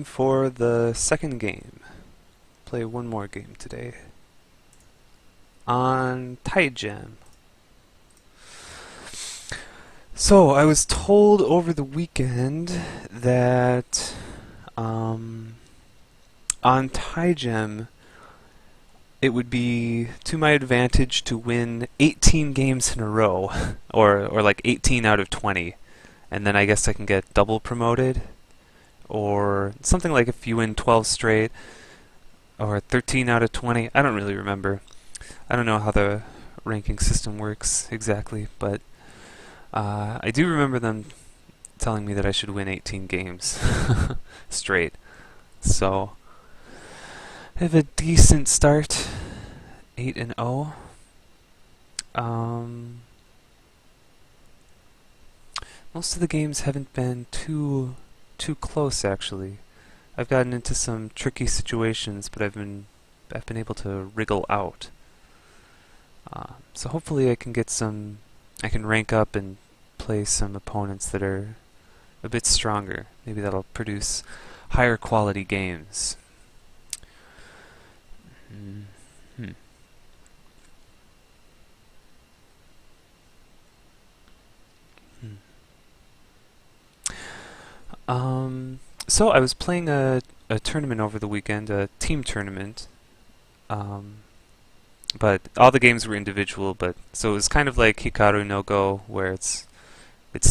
For the second game. Play one more game today. On Tygem. So, I was told over the weekend that on Tygem it would be to my advantage to win 18 games in a row, or like 18 out of 20, and then I guess I can get double promoted, or something like if you win 12 straight, or 13 out of 20. I don't really remember. I don't know how the ranking system works exactly, but I do remember them telling me that I should win 18 games straight. So I have a decent start, 8-0. Most of the games haven't been too close, actually. I've gotten into some tricky situations, but I've been able to wriggle out. So hopefully I can rank up and play some opponents that are a bit stronger. Maybe that'll produce higher quality games. So I was playing a tournament over the weekend, a team tournament. But all the games were individual, so it was kind of like Hikaru no Go, where it's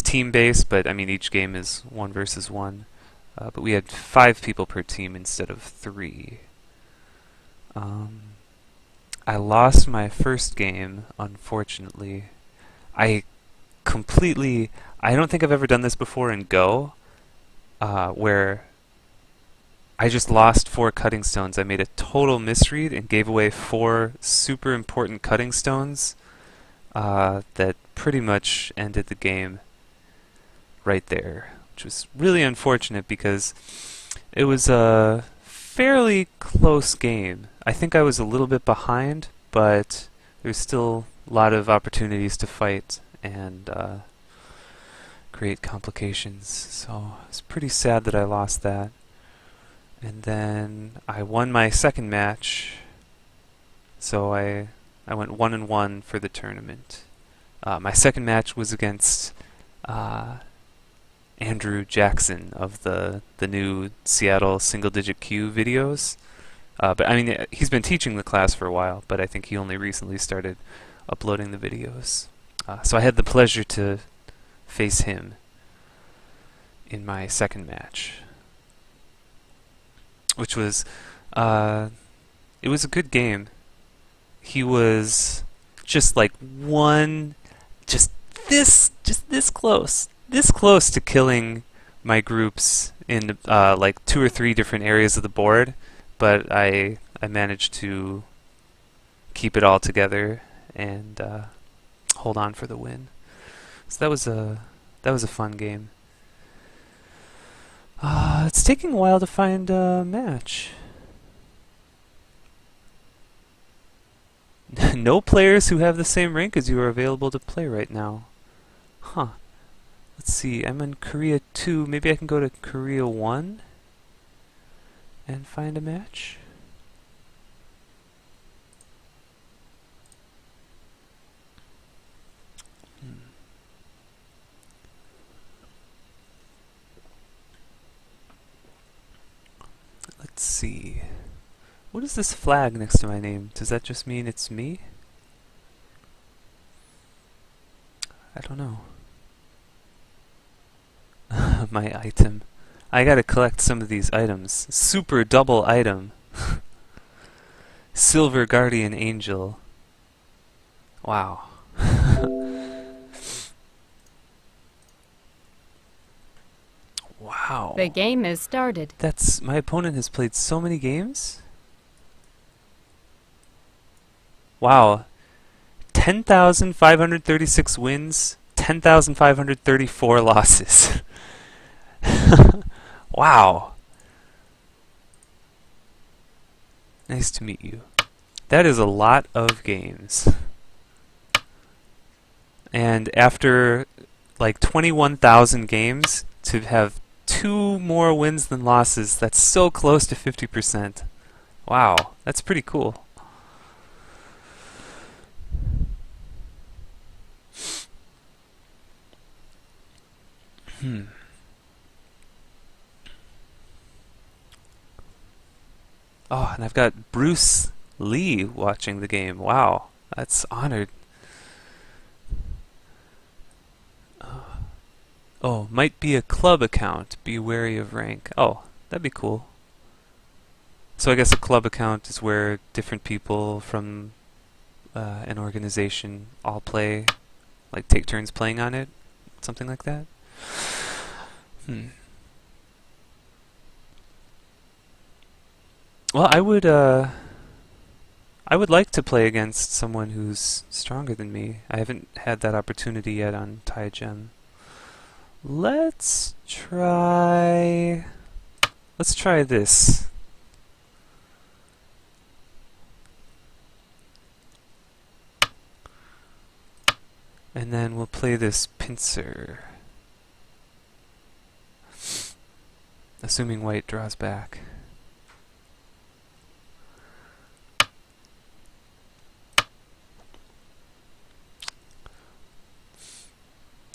team based, but I mean each game is 1 versus 1. But we had 5 people per team instead of 3. I lost my first game, unfortunately. I don't think I've ever done this before in Go, where I just lost 4 cutting stones. I made a total misread and gave away 4 super important cutting stones that pretty much ended the game right there, which was really unfortunate because it was a fairly close game. I think I was a little bit behind, but there's still a lot of opportunities to fight and create complications. So it's pretty sad that I lost that. And then I won my second match, so I went 1-1 for the tournament. My second match was against Andrew Jackson of the new Seattle single-digit Q videos. But I mean, he's been teaching the class for a while, but I think he only recently started uploading the videos. So I had the pleasure to face him in my second match, which was it was a good game. He was just like just this close to killing my groups in like 2 or 3 different areas of the board, but I managed to keep it all together and hold on for the win. So that was a fun game. It's taking a while to find a match. No players who have the same rank as you are available to play right now. Huh. Let's see, I'm in Korea 2. Maybe I can go to Korea 1 and find a match? Let's see. What is this flag next to my name? Does that just mean it's me? I don't know. My item. I gotta collect some of these items. Super double item. Silver Guardian Angel. Wow. Wow. The game is started. My opponent has played so many games? Wow. 10,536 wins, 10,534 losses. Wow. Nice to meet you. That is a lot of games. And after like 21,000 games, to have 2 more wins than losses. That's so close to 50%. Wow, that's pretty cool. Oh, and I've got Bruce Lee watching the game. Wow, that's honored. Oh, might be a club account. Be wary of rank. Oh, that'd be cool. So I guess a club account is where different people from an organization all play, like take turns playing on it, something like that. Well, I would like to play against someone who's stronger than me. I haven't had that opportunity yet on Tygem. Let's try this. And then we'll play this pincer. Assuming white draws back.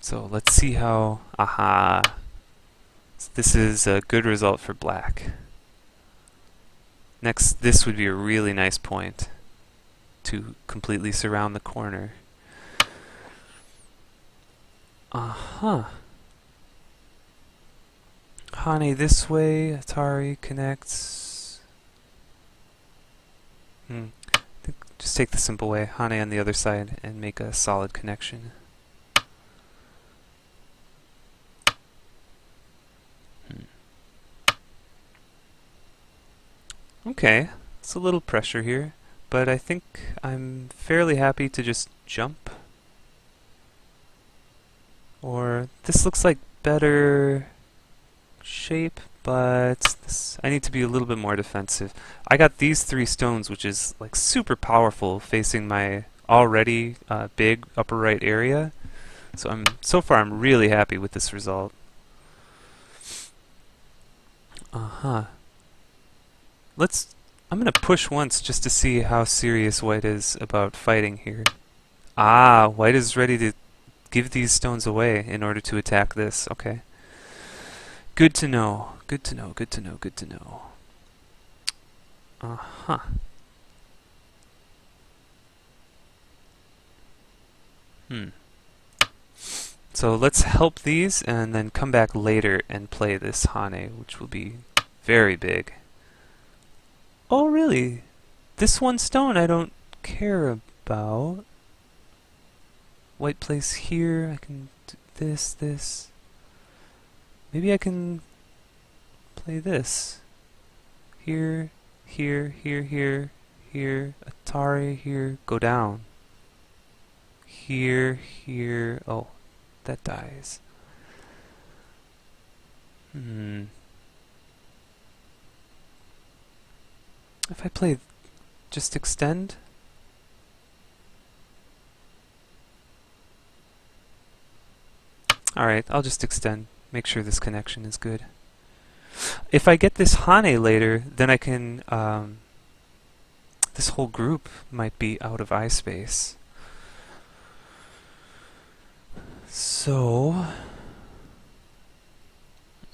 So let's see how... Aha! So this is a good result for black. Next, this would be a really nice point to completely surround the corner. Hane this way, Atari connects. Just take the simple way, Hane on the other side, and make a solid connection. Okay, it's a little pressure here, but I think I'm fairly happy to just jump. Or this looks like better shape, but I need to be a little bit more defensive. I got these 3 stones, which is like super powerful, facing my already big upper right area. So so far I'm really happy with this result. I'm gonna push once just to see how serious white is about fighting here. Ah, white is ready to give these stones away in order to attack this. Okay. Good to know. Good to know. Good to know. Good to know. So let's help these and then come back later and play this Hane, which will be very big. Oh, really? This one stone I don't care about. White plays here. I can do this. Maybe I can play this. Here, here, here. Atari, here. Go down. Here. Oh, that dies. If I play just extend. Alright, I'll just extend. Make sure this connection is good. If I get this Hane later, then I can... this whole group might be out of eye space. So...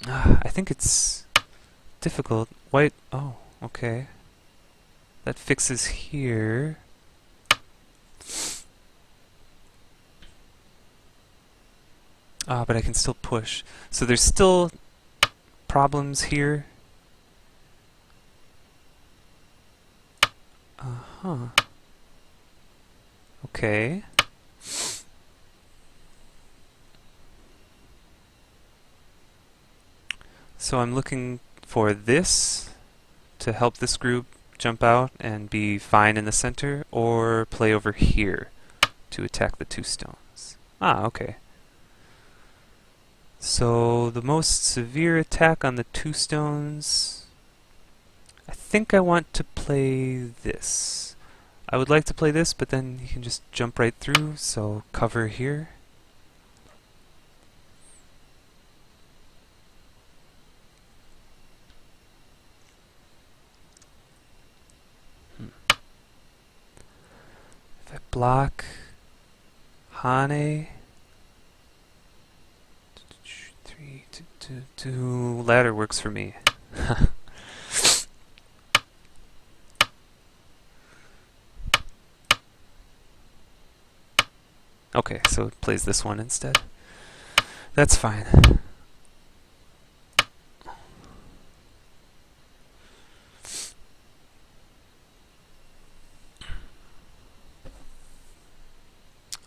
I think it's difficult. White... Oh, okay. That fixes here. But I can still push. So there's still problems here. Okay. So I'm looking for this to help this group jump out and be fine in the center, or play over here to attack the 2 stones. Okay. So the most severe attack on the 2 stones, I think I want to play this. I would like to play this, but then you can just jump right through, so cover here. block Hane. 3, 2, 2, 2. Ladder works for me. Okay, so it plays this one instead. That's fine.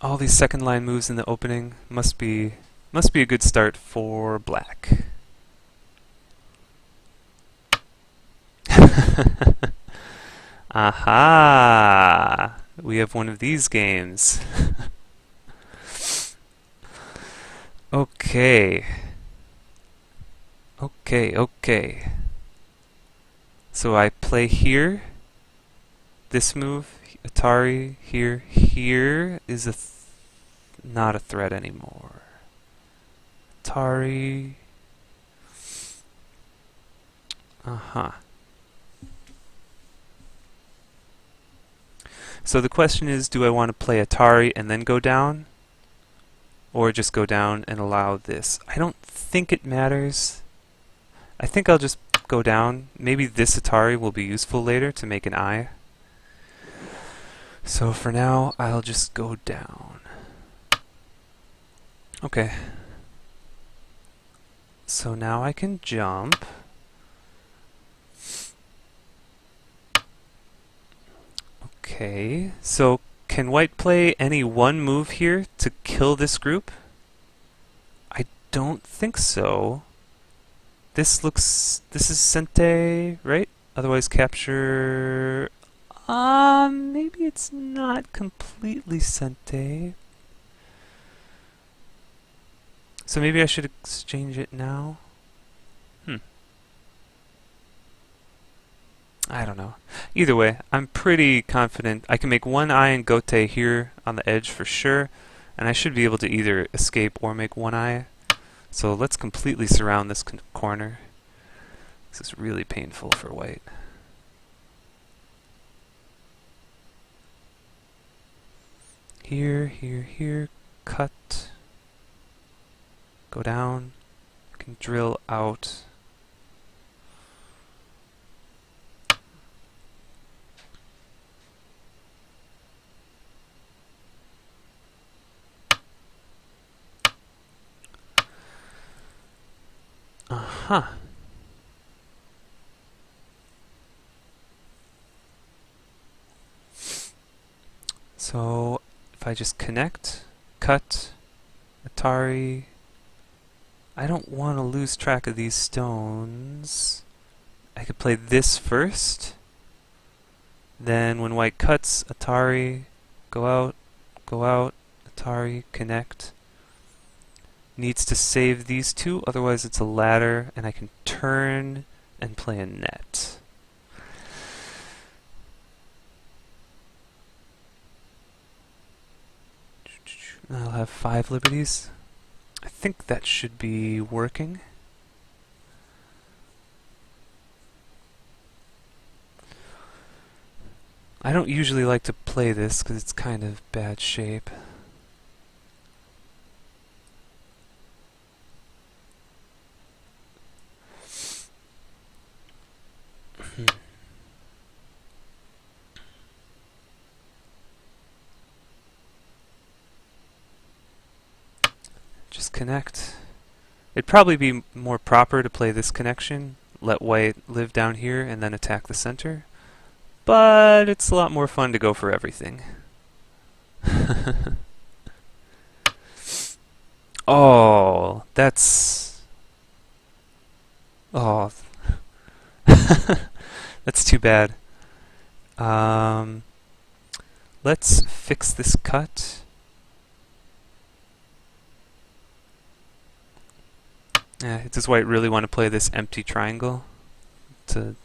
All these second line moves in the opening must be a good start for black. Aha! We have one of these games. Okay. Okay. So I play here. This move, Atari, here. Here is not a threat anymore. Atari. So the question is, do I want to play Atari and then go down? Or just go down and allow this? I don't think it matters. I think I'll just go down. Maybe this Atari will be useful later to make an eye. So for now, I'll just go down. Okay. So now I can jump. Okay, so can white play any one move here to kill this group? I don't think so. This is Sente, right? Otherwise capture... maybe it's not completely Sente. So maybe I should exchange it now? I don't know. Either way, I'm pretty confident. I can make one eye and gote here on the edge for sure, and I should be able to either escape or make one eye. So let's completely surround this corner. This is really painful for white. Here, cut. Go down. Can drill out. So if I just connect, cut, Atari, I don't want to lose track of these stones. I could play this first. Then when white cuts, Atari, go out, Atari, connect. Needs to save these two, otherwise it's a ladder, and I can turn and play a net. I'll have 5 liberties. I think that should be working. I don't usually like to play this because it's kind of bad shape. Just connect. It'd probably be more proper to play this connection, let white live down here and then attack the center, but it's a lot more fun to go for everything. Oh, that's... Oh. That's too bad. Let's fix this cut. Does white really want to play this empty triangle to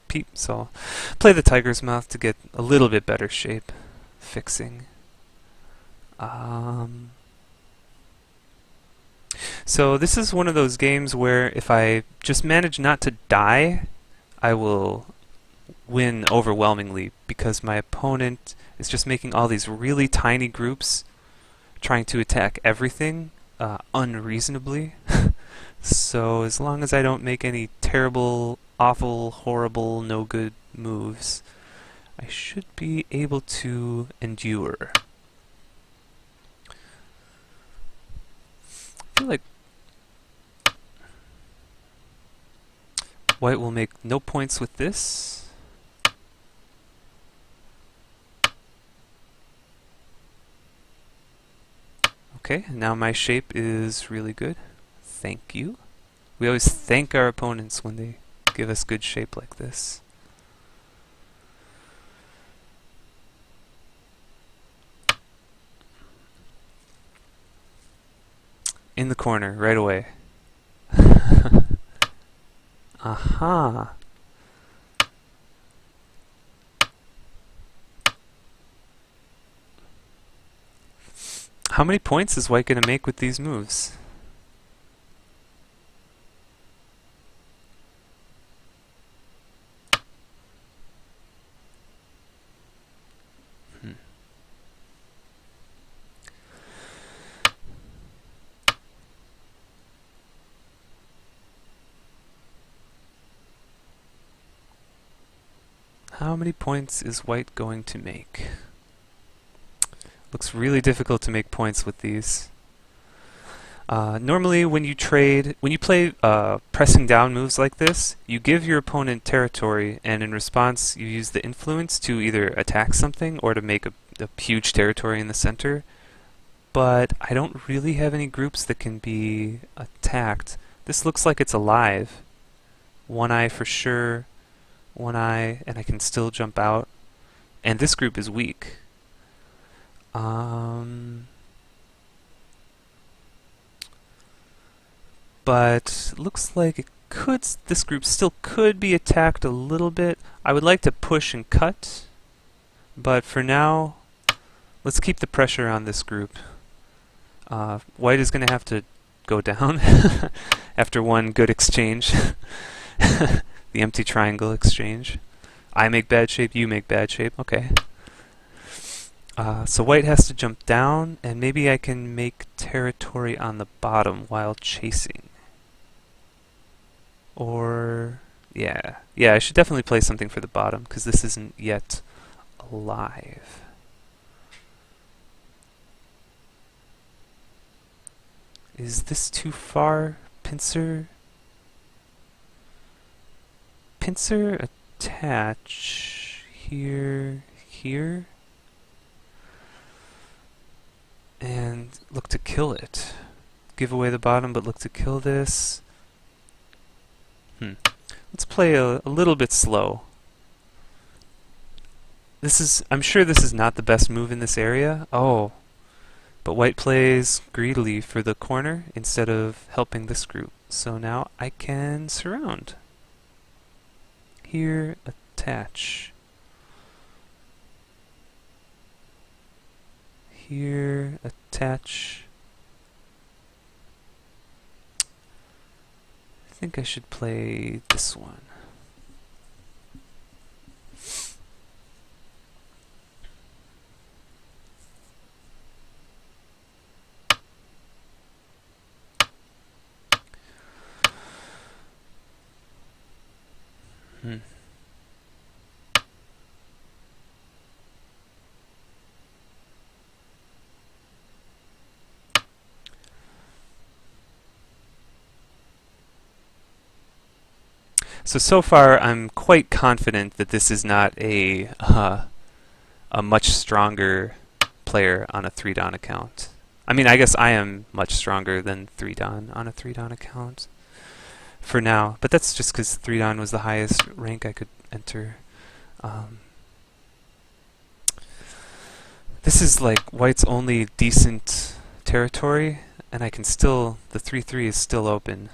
peep? So I'll play the tiger's mouth to get a little bit better shape. Fixing. So this is one of those games where if I just manage not to die, I will win overwhelmingly because my opponent is just making all these really tiny groups trying to attack everything unreasonably. So as long as I don't make any terrible, awful, horrible, no good moves, I should be able to endure. I feel like white will make no points with this. Okay, now my shape is really good. Thank you. We always thank our opponents when they give us good shape like this. In the corner, right away. Aha! How many points is white going to make with these moves? How many points is white going to make? Looks really difficult to make points with these. Normally when you play pressing down moves like this, you give your opponent territory, and in response you use the influence to either attack something or to make a huge territory in the center. But I don't really have any groups that can be attacked. This looks like it's alive. One eye for sure, one eye, and I can still jump out. And this group is weak. But looks like this group still could be attacked a little bit. I would like to push and cut, but for now, let's keep the pressure on this group. White is going to have to go down after one good exchange. The empty triangle exchange. I make bad shape, you make bad shape. Okay. So white has to jump down, and maybe I can make territory on the bottom while chasing. Or, yeah, I should definitely play something for the bottom, because this isn't yet alive. Is this too far, pincer? Pincer, attach here, here, and look to kill it. Give away the bottom, but look to kill this. Let's play a little bit slow. I'm sure this is not the best move in this area. Oh, but white plays greedily for the corner instead of helping this group. So now I can surround. Here, attach. Here, attach. I think I should play this one. So far, I'm quite confident that this is not a much stronger player on a 3-dan account. I mean, I guess I am much stronger than 3-dan on a 3-dan account for now, but that's just because 3-dan was the highest rank I could enter. This is like white's only decent territory, and I can still, the 3-3 is still open,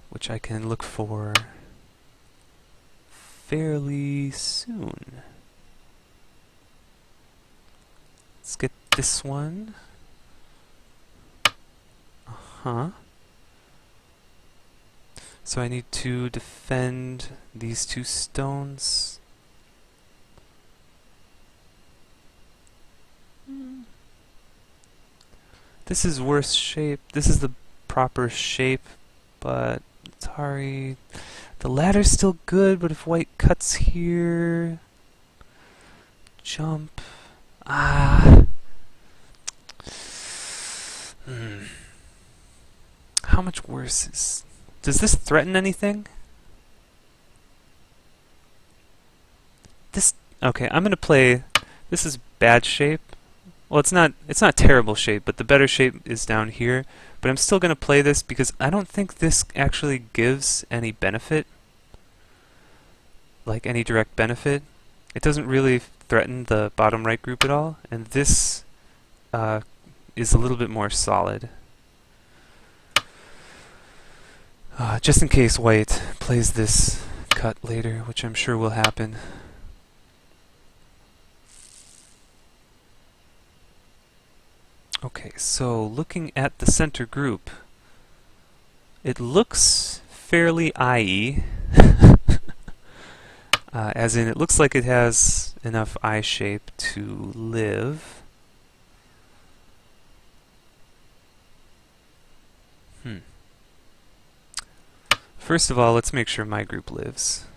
which I can look for fairly soon. Let's get this one. So I need to defend these two stones. This is worse shape. This is the proper shape, but Atari... The ladder's still good, but if white cuts here... Jump... Ah... How much worse is... Does this threaten anything? This... Okay, I'm gonna play... This is bad shape. Well, it's not terrible shape, but the better shape is down here. But I'm still gonna play this because I don't think this actually gives any benefit. Like any direct benefit. It doesn't really threaten the bottom right group at all, and this is a little bit more solid. Just in case white plays this cut later, which I'm sure will happen. Okay, so looking at the center group, it looks fairly IE. As in, it looks like it has enough eye shape to live. First of all, let's make sure my group lives.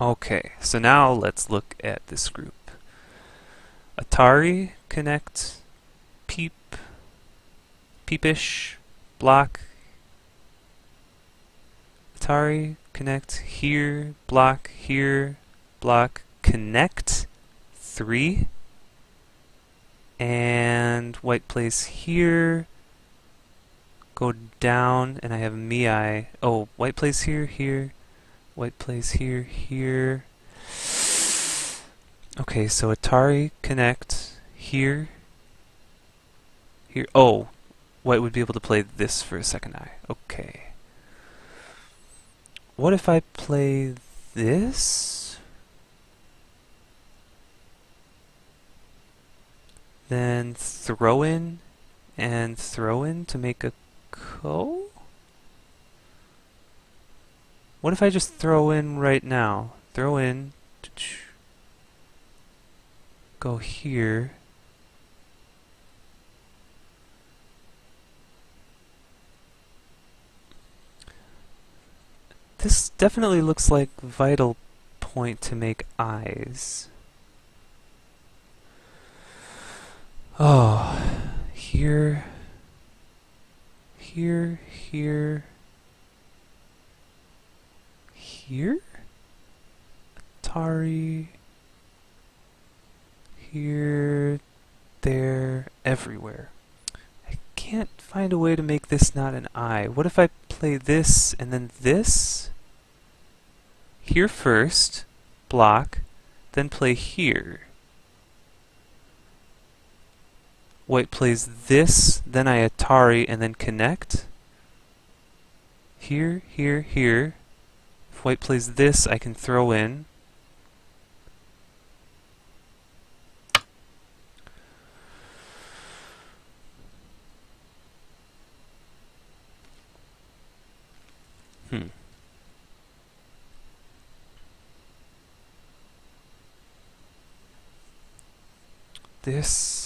Okay, so now let's look at this group. Atari, connect, peep, peepish, block. Atari, connect, here, block, connect, 3. And white plays here, go down, and I have Mii. Oh, white plays here, here, white plays here, here. Okay, so Atari, connect, here, here. Oh, white would be able to play this for a second eye. Okay. What if I play this? Then throw in and throw in to make a ko? What if I just throw in right now? Throw in, go here. This definitely looks like vital point to make eyes. Oh, here, here, here, here? Atari, here, there, everywhere. I can't find a way to make this not an eye. What if I play this and then this? Here first, block, then play here. White plays this, then I Atari, and then connect. Here, here, here. If white plays this, I can throw in. This.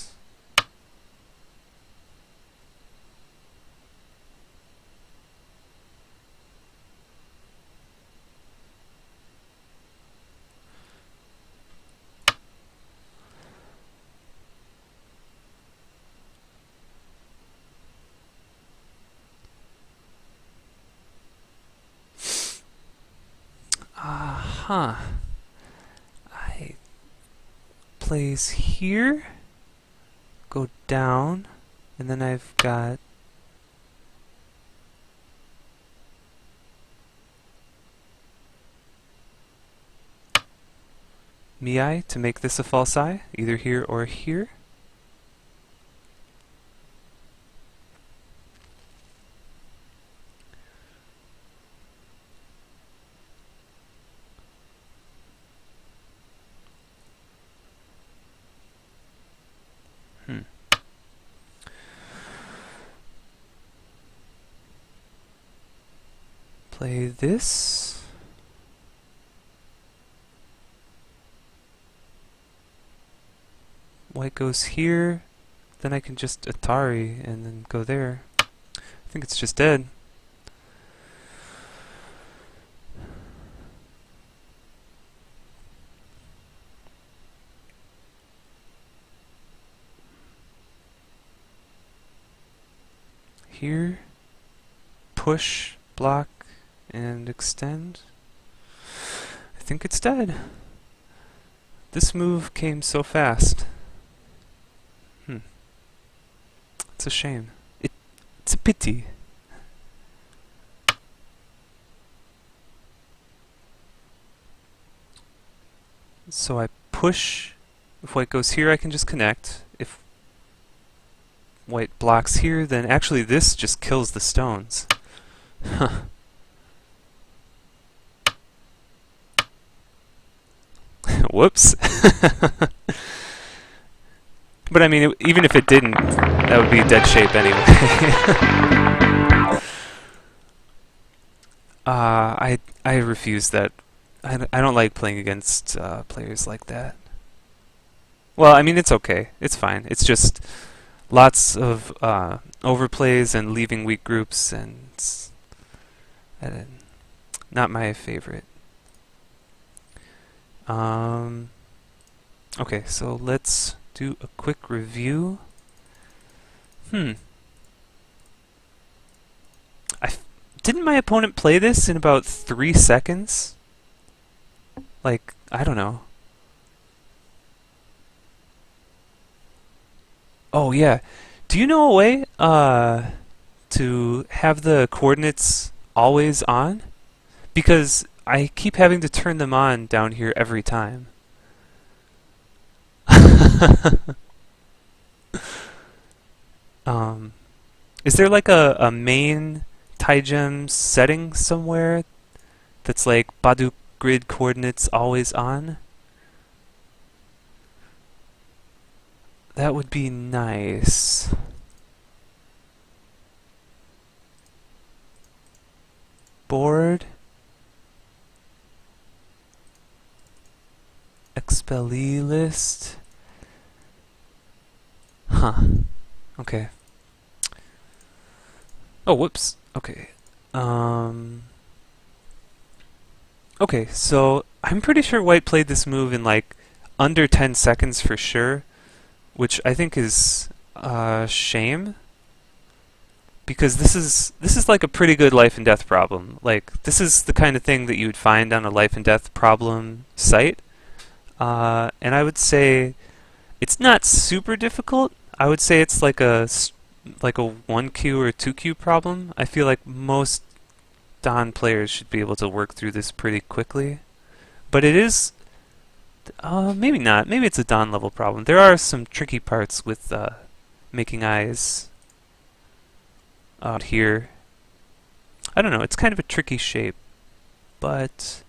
I plays here, go down, and then I've got Mii to make this a false eye, either here or here. play this. White goes here, then I can just Atari and then go there. I think it's just dead. Here, push, block, and extend. I think it's dead. This move came so fast. It's a shame. It's a pity. So I push. If white goes here, I can just connect. If white blocks here, then actually this just kills the stones. Huh. Whoops. But I mean, even if it didn't, that would be dead shape anyway. I refuse that. I don't like playing against players like that. Well, I mean, it's okay. It's fine. It's just lots of overplays and leaving weak groups, and not my favorite. Okay, so let's do a quick review. Didn't my opponent play this in about 3 seconds? Like, I don't know. Oh yeah. Do you know a way to have the coordinates always on? Because I keep having to turn them on down here every time. Is there like a main Tygem setting somewhere that's like Badu grid coordinates always on? That would be nice. Board. Expellee list. Huh. Okay. Oh, whoops. Okay. Okay, so I'm pretty sure white played this move in like under 10 seconds for sure, which I think is a shame, because this is like a pretty good life and death problem. Like, this is the kind of thing that you would find on a life and death problem site. And I would say it's not super difficult. I would say it's like a 1Q or 2Q problem. I feel like most Don players should be able to work through this pretty quickly. But it is, maybe not. Maybe it's a Don level problem. There are some tricky parts with making eyes out here. I don't know. It's kind of a tricky shape, but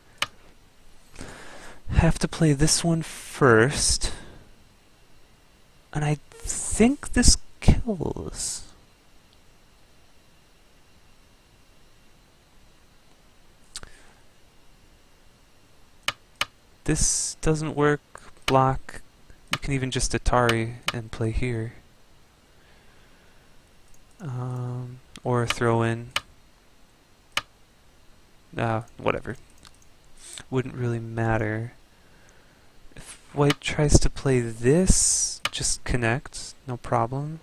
have to play this one first. And I think this kills. This doesn't work. Block. You can even just Atari and play here. Or throw in. Whatever. Wouldn't really matter. If white tries to play this, just connect, no problem.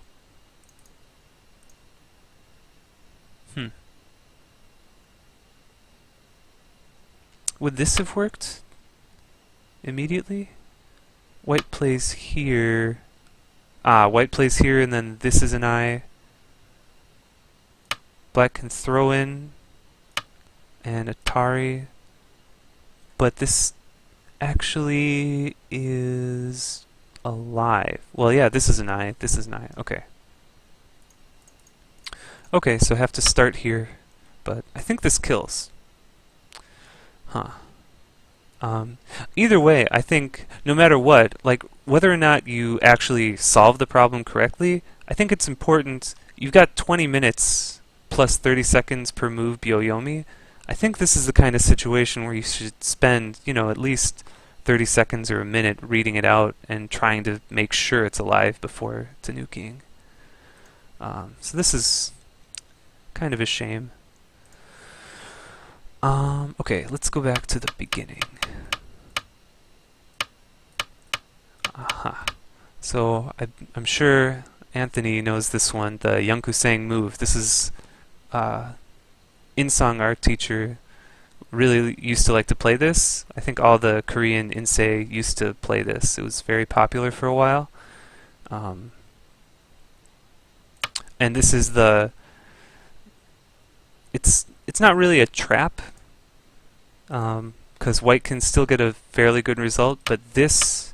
Would this have worked immediately? White plays here. White plays here, and then this is an eye. Black can throw in and Atari, but this actually is alive. Well, yeah, this is an eye. This is an eye. Okay. Okay, so I have to start here, but I think this kills. Huh. Either way, I think no matter what, like whether or not you actually solve the problem correctly, I think it's important. You've got 20 minutes plus 30 seconds per move Byoyomi. I think this is the kind of situation where you should spend, at least 30 seconds or a minute reading it out and trying to make sure it's alive before tanuking. So this is kind of a shame. Okay, let's go back to the beginning. Aha. So I'm sure Anthony knows this one, the Yangkusang move. This is In-song art teacher really used to like to play this. I think all the Korean insei used to play this. It was very popular for a while. And this is it's not really a trap, because white can still get a fairly good result, but this,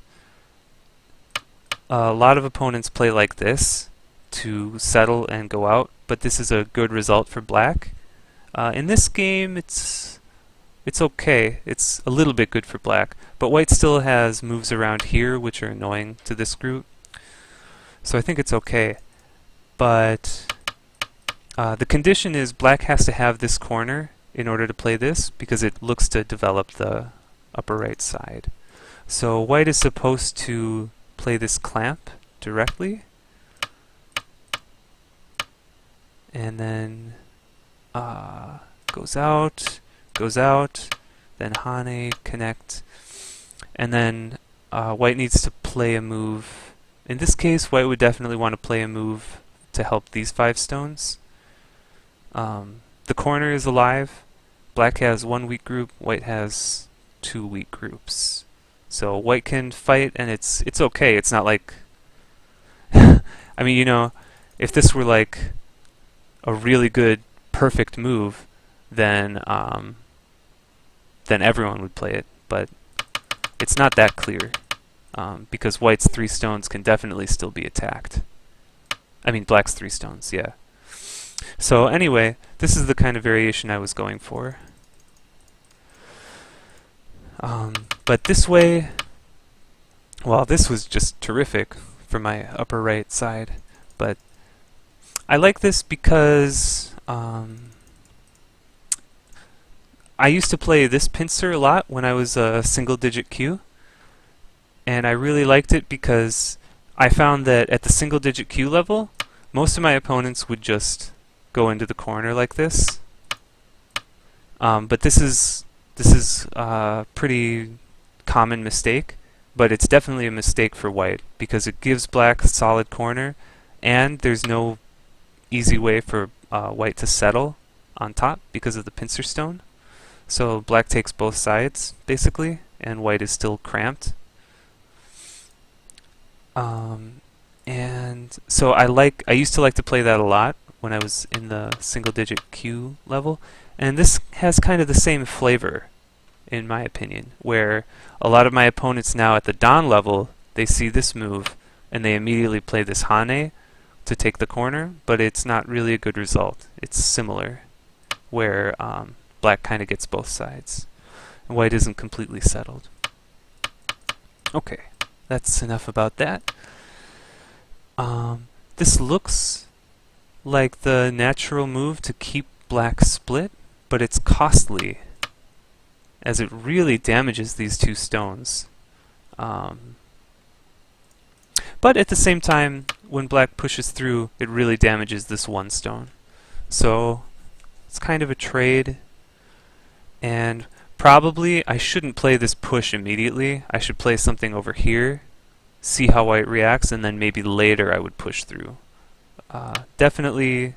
a lot of opponents play like this to settle and go out, but this is a good result for black. In this game, it's okay. It's a little bit good for black, but white still has moves around here which are annoying to this group. So I think it's okay. But the condition is black has to have this corner in order to play this, because it looks to develop the upper right side. So white is supposed to play this clamp directly, and then goes out, then Hane, connect, and then white needs to play a move. In this case, white would definitely want to play a move to help these 5 stones. The corner is alive. Black has 1 weak group, white has 2 weak groups. So white can fight, and it's okay. It's not like I mean, if this were like a really good perfect move, then everyone would play it, but it's not that clear, because white's 3 stones can definitely still be attacked. I mean, black's 3 stones, yeah. So anyway, this is the kind of variation I was going for. But this way, well, this was just terrific for my upper right side, but I like this because I used to play this pincer a lot when I was a single-digit Q, and I really liked it because I found that at the single-digit Q level, most of my opponents would just go into the corner like this. But this is a pretty common mistake, but it's definitely a mistake for white because it gives black a solid corner, and there's no easy way for white to settle on top because of the pincer stone. So black takes both sides basically, and white is still cramped. And so I used to like to play that a lot when I was in the single-digit Q level, and this has kind of the same flavor, in my opinion, where a lot of my opponents now at the Dan level, they see this move and they immediately play this Hane to take the corner, but it's not really a good result. It's similar, where black kind of gets both sides, and white isn't completely settled. Okay, that's enough about that. This looks like the natural move to keep black split, but it's costly, as it really damages these 2 stones. But at the same time, when black pushes through, it really damages this 1 stone. So it's kind of a trade, and probably I shouldn't play this push immediately. I should play something over here, see how white reacts, and then maybe later I would push through. Definitely,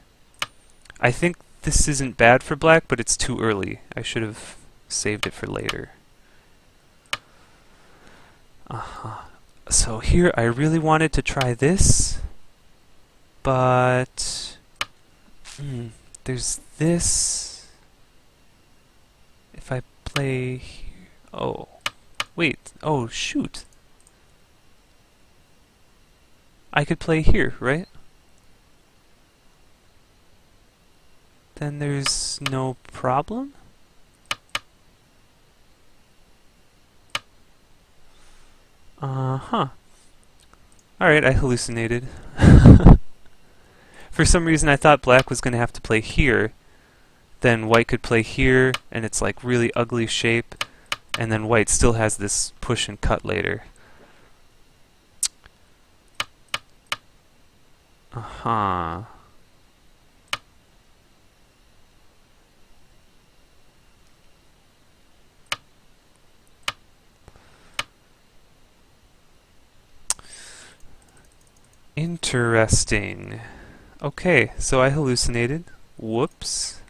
I think this isn't bad for black, but it's too early. I should have saved it for later. So here I really wanted to try this, but there's this. If I play here, oh wait, oh shoot, I could play here, right? Then there's no problem. Alright, I hallucinated. For some reason I thought black was going to have to play here then white could play here, and it's like really ugly shape, and then white still has this push and cut later. Uh-huh. Interesting. Okay, so I hallucinated. Whoops.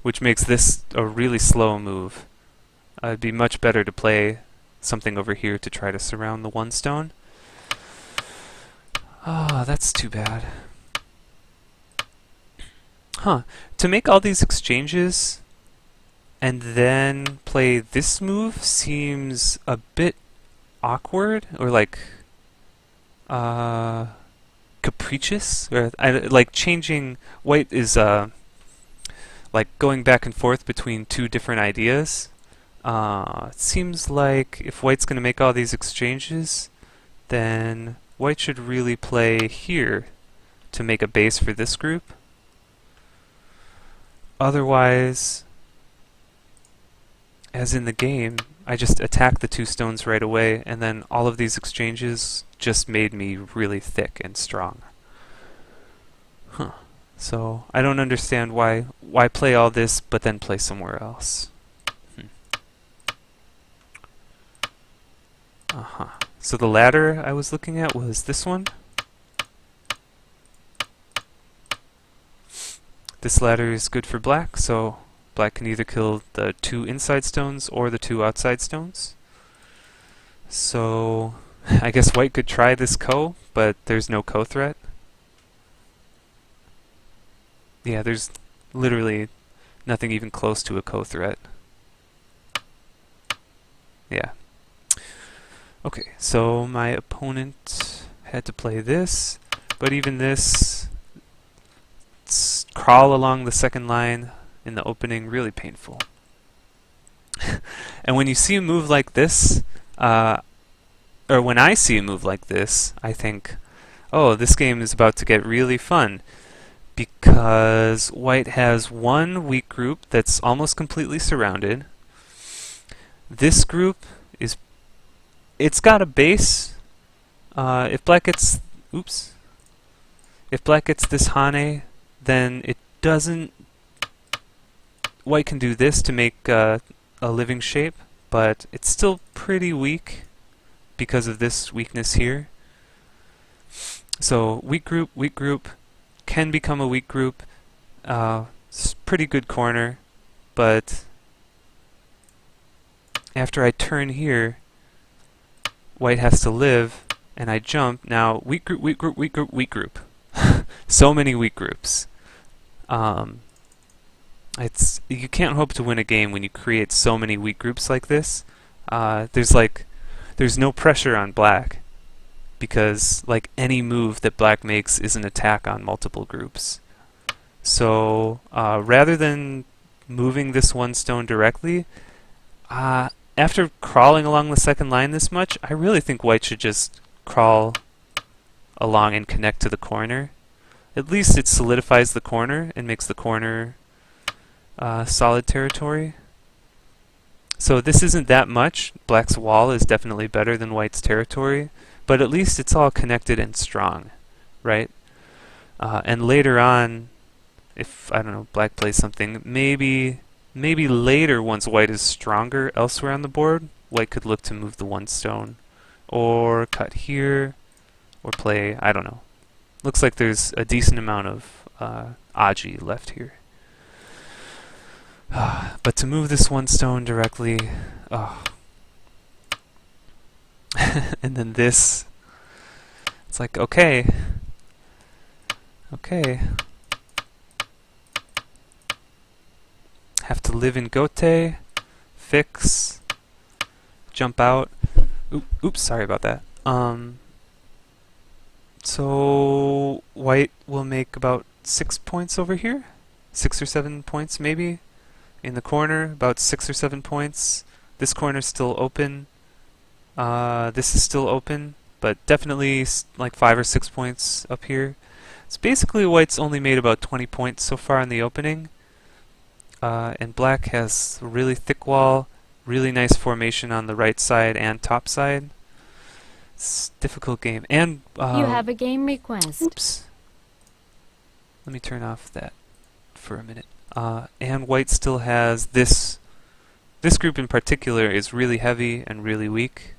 Which makes this a really slow move. It'd be much better to play something over here to try to surround the one stone. Ah, that's too bad. Huh. To make all these exchanges and then play this move seems a bit awkward, or like capricious, or like changing. White is like going back and forth between two different ideas. It seems like if white's going to make all these exchanges, then white should really play here to make a base for this group. Otherwise, as in the game, I just attacked the two stones right away, and then all of these exchanges just made me really thick and strong. Huh. So I don't understand why play all this but then play somewhere else. Uh-huh. So the ladder I was looking at was this one. This ladder is good for black, so black can either kill the two inside stones or the two outside stones. So I guess white could try this ko, but there's no ko threat. Yeah, there's literally nothing even close to a ko threat. Yeah. Okay, so my opponent had to play this, but even this, crawl along the second line in the opening, really painful. And when you see a move like this, or when I see a move like this, I think, oh, this game is about to get really fun, because white has one weak group that's almost completely surrounded. This group is, it's got a base. If black gets, oops, if black gets this Hane, then it doesn't, white can do this to make a living shape, but it's still pretty weak because of this weakness here. So weak group can become a weak group. It's pretty good corner, but after I turn here, white has to live, and I jump. Now, weak group, weak group, weak group, weak group. So many weak groups. It's, you can't hope to win a game when you create so many weak groups like this. There's no pressure on black, because like any move that black makes is an attack on multiple groups. So rather than moving this one stone directly, after crawling along the second line this much, I really think white should just crawl along and connect to the corner. At least it solidifies the corner and makes the corner solid territory. So this isn't that much. Black's wall is definitely better than white's territory, but at least it's all connected and strong, right? And later on, if, I don't know, black plays something, maybe later, once white is stronger elsewhere on the board, white could look to move the one stone, or cut here, or play, I don't know. Looks like there's a decent amount of Aji left here. But to move this one stone directly, oh. And then this, it's like, okay, have to live in Gote, fix, jump out. Oops, sorry about that. So white will make about 6 points over here, 6 or 7 points maybe. In the corner, about 6 or 7 points. This corner's still open. This is still open, but definitely like 5 or 6 points up here. So basically white's only made about 20 points so far in the opening, and black has a really thick wall, really nice formation on the right side and top side. It's a difficult game. And You have a game request. oops. Let me turn off that for a minute. And white still has this. This group in particular is really heavy and really weak.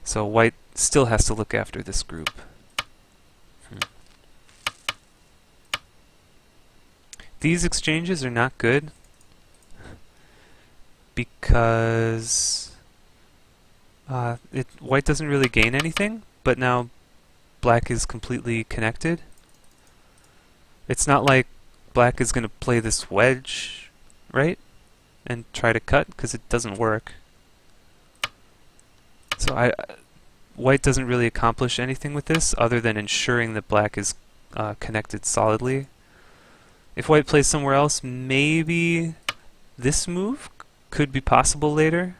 So white still has to look after this group. These exchanges are not good because white doesn't really gain anything, but now black is completely connected. It's not like black is going to play this wedge, right? And try to cut, because it doesn't work. So white doesn't really accomplish anything with this other than ensuring that black is connected solidly. If white plays somewhere else, maybe this move could be possible later.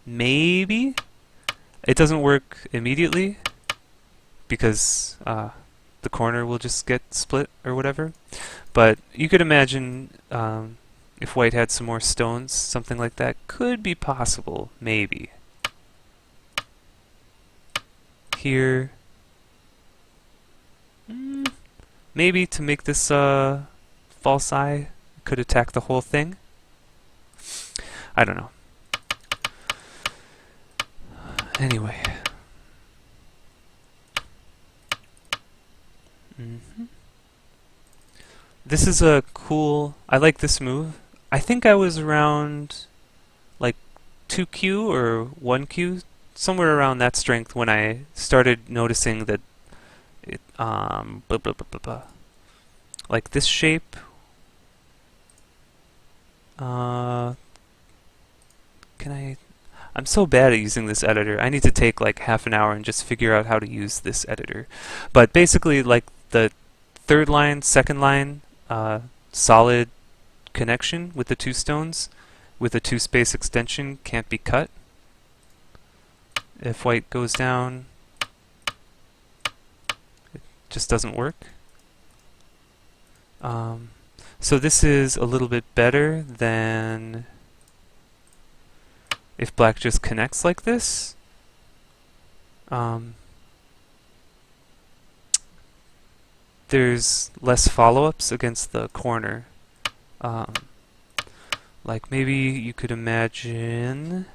Maybe. It doesn't work immediately because the corner will just get split or whatever. But you could imagine if white had some more stones, something like that could be possible, maybe. Here, maybe to make this false eye, could attack the whole thing. I don't know. Anyway. This is a cool... I like this move. I think I was around like 2Q or 1Q, somewhere around that strength when I started noticing that it, like this shape. Can I... I'm so bad at using this editor. I need to take like half an hour and just figure out how to use this editor. But basically, like the third line, second line, solid connection with the two stones with a two-space extension can't be cut. If white goes down, it just doesn't work. So this is a little bit better than if black just connects like this. There's less follow-ups against the corner. Like maybe you could imagine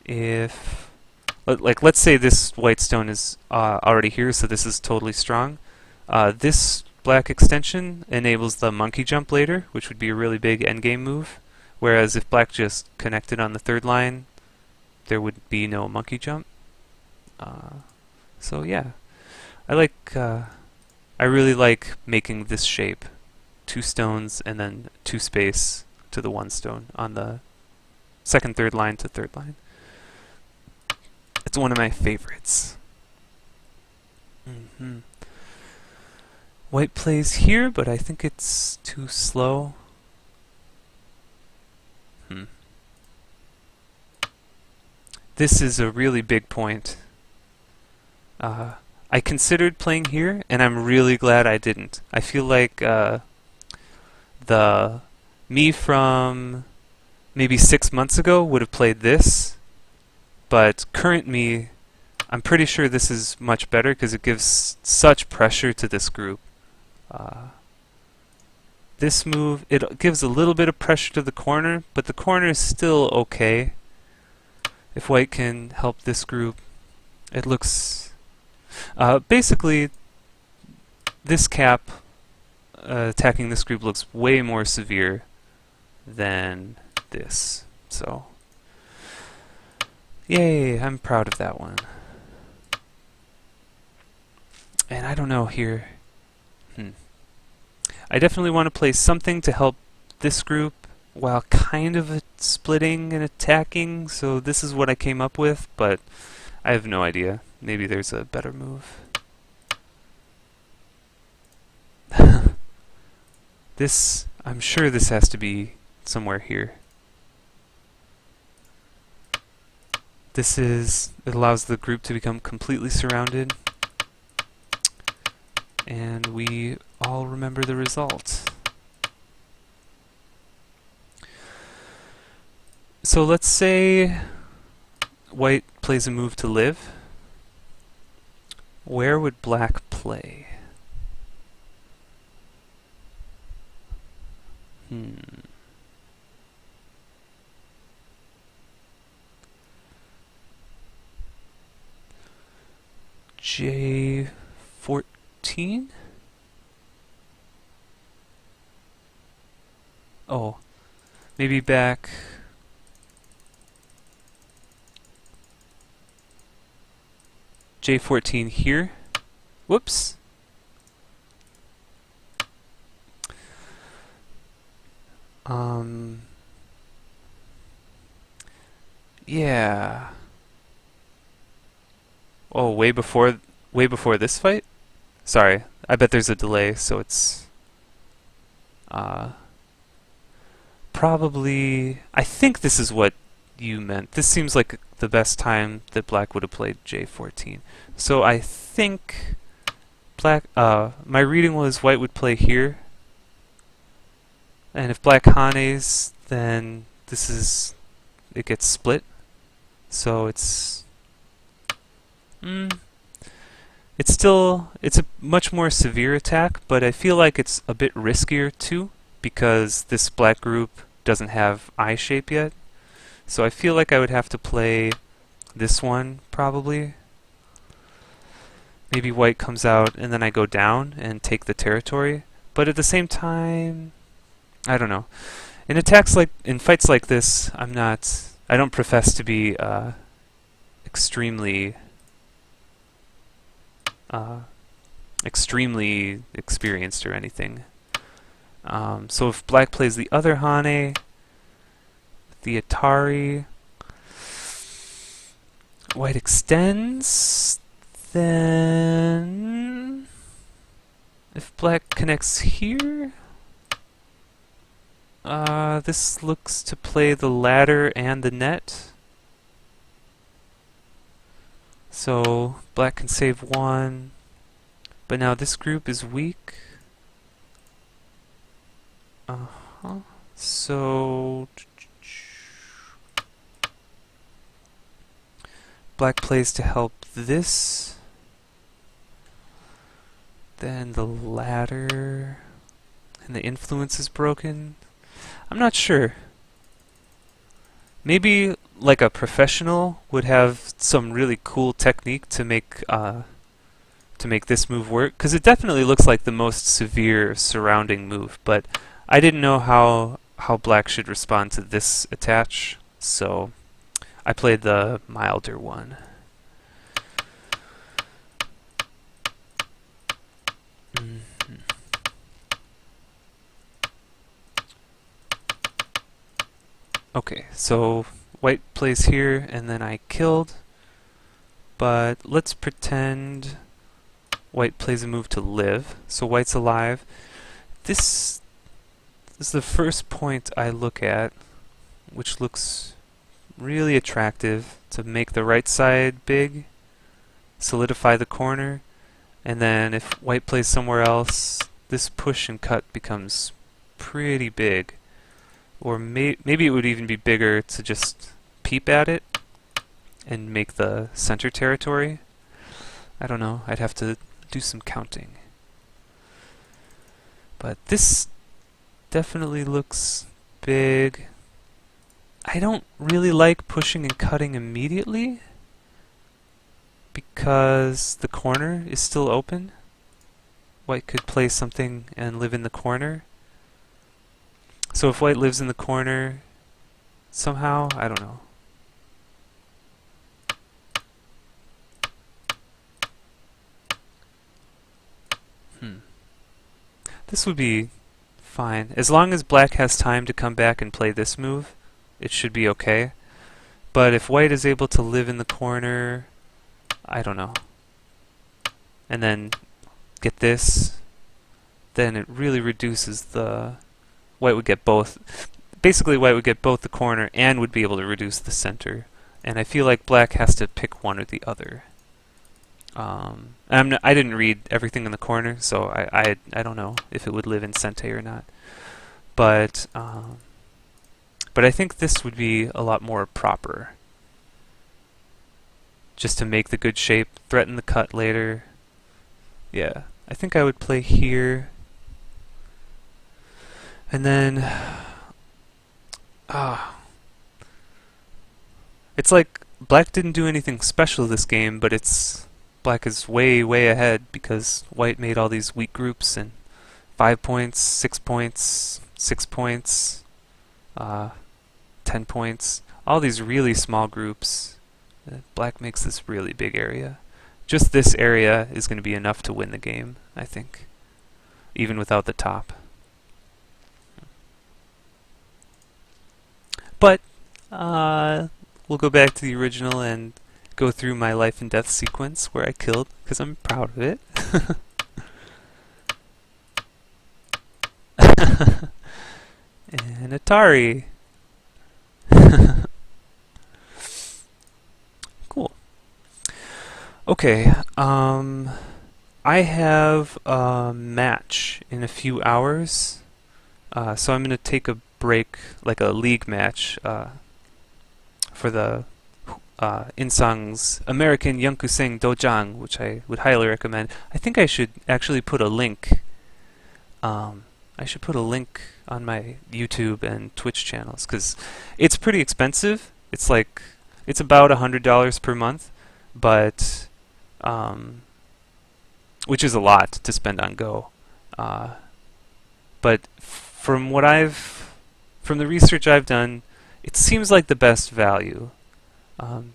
if, like let's say this white stone is already here, so this is totally strong. This black extension enables the monkey jump later, which would be a really big endgame move. Whereas if black just connected on the third line, there would be no monkey jump. So yeah, I really like making this shape. Two stones and then two space to the one stone on the second, third line to third line. It's one of my favorites. White plays here, but I think it's too slow. This is a really big point. I considered playing here, and I'm really glad I didn't. I feel like the me from maybe 6 months ago would have played this, but current me, I'm pretty sure this is much better because it gives such pressure to this group. This move, it gives a little bit of pressure to the corner, but the corner is still okay. If white can help this group, it looks... basically, this cap attacking this group looks way more severe than this. So, yay, I'm proud of that one. And I don't know here. I definitely want to play something to help this group while kind of splitting and attacking, so this is what I came up with, but I have no idea. Maybe there's a better move. This, I'm sure this has to be somewhere here. This is, it allows the group to become completely surrounded. and we all remember the result. So let's say white plays a move to live. Where would black play? J14? Oh, maybe back. J14 here. Whoops. Yeah. Oh, way before this fight? Sorry, I bet there's a delay, so it's uh probably I think this is what you meant. This seems like the best time that black would have played J14. So I think my reading was white would play here. And if black hanes, then it gets split. So it's a much more severe attack, but I feel like it's a bit riskier too, because this black group doesn't have eye shape yet. So I feel like I would have to play this one, probably. Maybe white comes out and then I go down and take the territory. But at the same time, I don't know. In fights like this, I don't profess to be extremely extremely experienced or anything. So if black plays the other Hane, the Atari, white extends, then if black connects here, this looks to play the ladder and the net. So black can save one, but now this group is weak. So black plays to help this. Then the ladder and the influence is broken. I'm not sure. Maybe like a professional would have some really cool technique to make this move work, because it definitely looks like the most severe surrounding move, but I didn't know how black should respond to this attach, so I played the milder one. Okay, so white plays here and then I killed, but let's pretend white plays a move to live, so white's alive. This is the first point I look at, which looks really attractive, to make the right side big, solidify the corner, and then if white plays somewhere else, this push and cut becomes pretty big. Or maybe it would even be bigger to just peep at it and make the center territory. I don't know, I'd have to do some counting. But this definitely looks big. I don't really like pushing and cutting immediately because the corner is still open. White could play something and live in the corner. So if white lives in the corner somehow, I don't know. This would be fine. As long as black has time to come back and play this move, it should be okay. But if white is able to live in the corner, I don't know, and then get this, then it really reduces the... White would get both. Basically, white would get both the corner and would be able to reduce the center. And I feel like black has to pick one or the other. I didn't read everything in the corner, so I don't know if it would live in Sente or not. But I think this would be a lot more proper, just to make the good shape, threaten the cut later. Yeah, I think I would play here, and then ah, it's like black didn't do anything special this game, but it's black is way way ahead because white made all these weak groups and 5 points, 6 points, 6 points, uh, 10 points, all these really small groups. Black makes this really big area. Just this area is going to be enough to win the game, I think, even without the top. But we'll go back to the original and go through my life and death sequence where I killed, because I'm proud of it. And Atari. Cool. Okay, I have a match in a few hours, so I'm going to take a break, like a league match, for the Insang's American Yankuseng Dojang, which I would highly recommend. I think I should actually put a link. I should put a link on my YouTube and Twitch channels because it's pretty expensive. It's about $100 per month, but which is a lot to spend on Go. But from the research I've done, it seems like the best value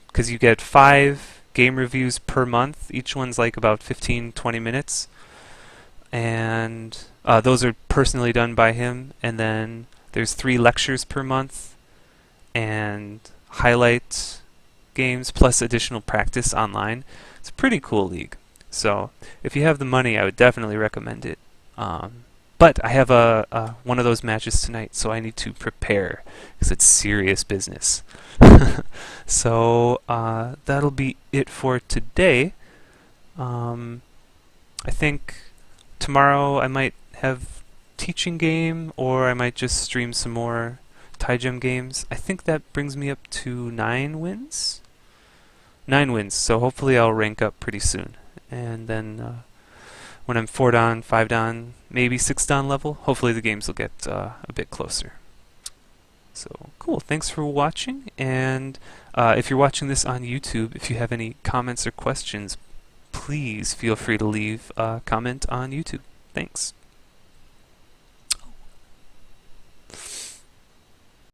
because you get 5 game reviews per month. Each one's like about 15-20 minutes, and those are personally done by him. And then there's 3 lectures per month and highlight games plus additional practice online. It's a pretty cool league. So if you have the money, I would definitely recommend it. But I have one of those matches tonight, so I need to prepare because it's serious business. So that'll be it for today. I think tomorrow I might have teaching game, or I might just stream some more Tygem games. I think that brings me up to 9 wins. 9 wins, so hopefully I'll rank up pretty soon. And then when I'm 4 dan, 5 dan, maybe 6 dan level, hopefully the games will get a bit closer. So cool, thanks for watching, and if you're watching this on YouTube, if you have any comments or questions, please feel free to leave a comment on YouTube. Thanks.